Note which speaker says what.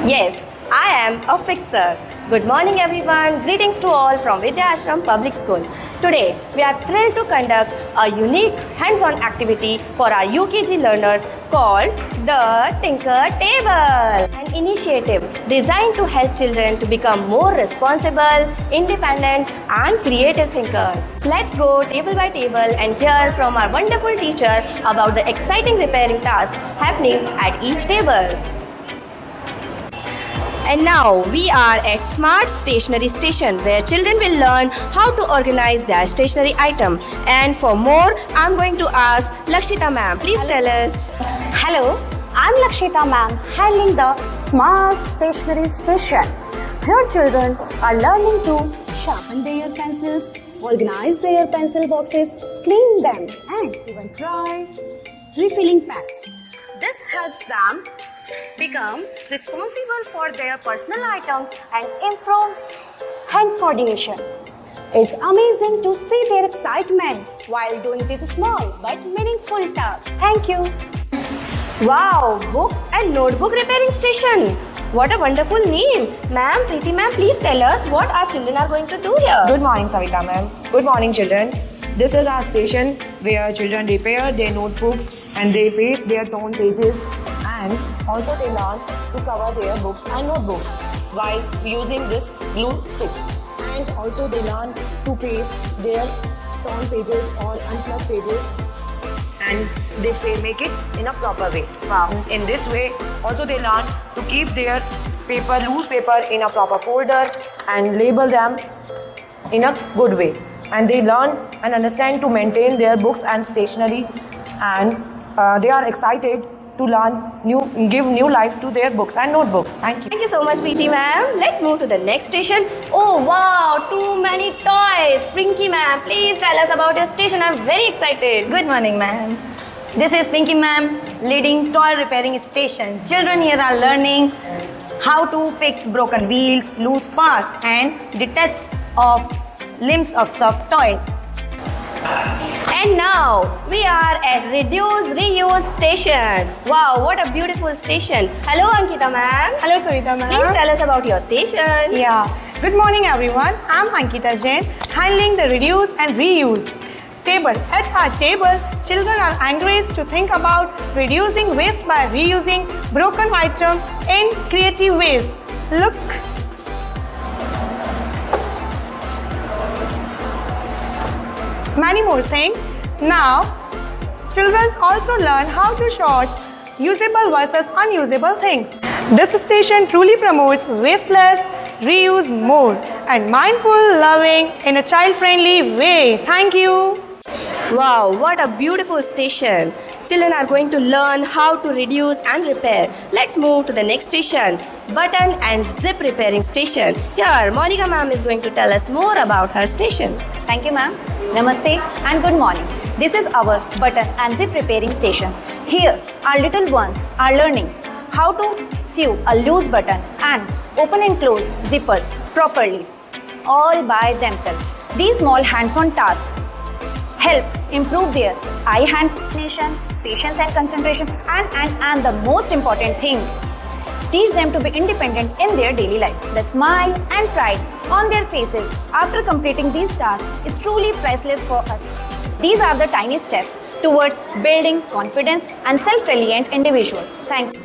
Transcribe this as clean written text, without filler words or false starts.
Speaker 1: Yes, I am a fixer. Good morning everyone. Greetings to all from Vidya Ashram Public School. Today, we are thrilled to conduct a unique hands-on activity for our UKG learners called the Tinker Table, an initiative designed to help children to become more responsible, independent and creative thinkers. Let's go table by table and hear from our wonderful teacher about the exciting repairing tasks happening at each table. And now we are at Smart Stationery Station where children will learn how to organize their stationery item. And for more, I'm going to ask Lakshita ma'am. Please tell us.
Speaker 2: Hello, I'm Lakshita ma'am, handling the Smart Stationery Station. Here children are learning to sharpen their pencils, organize their pencil boxes, clean them and even try refilling packs. This helps them become responsible for their personal items and improves hands coordination. It's amazing to see their excitement while doing this small but meaningful task. Thank you.
Speaker 1: Wow, book and notebook repairing station. What a wonderful name. Ma'am, Preeti ma'am, please tell us what our children are going to do here.
Speaker 3: Good morning, Savita ma'am. Good morning, children. This is our station where children repair their notebooks and they paste their torn pages, and also they learn to cover their books and notebooks while using this glue stick. And also they learn to paste their torn pages or unplugged pages, and they make it in a proper way.
Speaker 1: Wow.
Speaker 3: In this way, also they learn to keep their paper, loose paper, in a proper folder and label them in a good way. And they learn and understand to maintain their books and stationery, and they are excited to learn give new life to their books and notebooks. Thank you.
Speaker 1: Thank you so much, Preeti ma'am. Let's move to the next station. Oh wow, too many toys. Pinky ma'am, please tell us about your station. I'm very excited.
Speaker 4: Good morning, ma'am. This is Pinky ma'am, leading toy repairing station. Children here are learning how to fix broken wheels, loose parts, and the test of limbs of soft toys.
Speaker 1: And now we are at Reduce Reuse Station. Wow, what a beautiful station. Hello, Ankita ma'am.
Speaker 2: Hello Savita ma'am.
Speaker 1: Please tell us about your station.
Speaker 2: Yeah. Good morning everyone. I'm Ankita Jain, handling the reduce and reuse table. At our table, children are encouraged to think about reducing waste by reusing broken items in creative ways. Look. Many more things. Now, children also learn how to sort usable versus unusable things. This station truly promotes waste less, reuse more, and mindful loving in a child-friendly way. Thank you.
Speaker 1: Wow, what a beautiful station. Children are going to learn how to reduce and repair. Let's move to the next station, button and zip repairing station. Here, Monica ma'am is going to tell us more about her station.
Speaker 5: Thank you, ma'am. Namaste and good morning. This is our button and zip repairing station. Here, our little ones are learning how to sew a loose button and open and close zippers properly, all by themselves. These small hands-on tasks help improve their eye-hand coordination, patience and concentration, and the most important thing, teach them to be independent in their daily life. The smile and pride on their faces after completing these tasks is truly priceless for us. These are the tiny steps towards building confidence and self-reliant individuals. Thank you.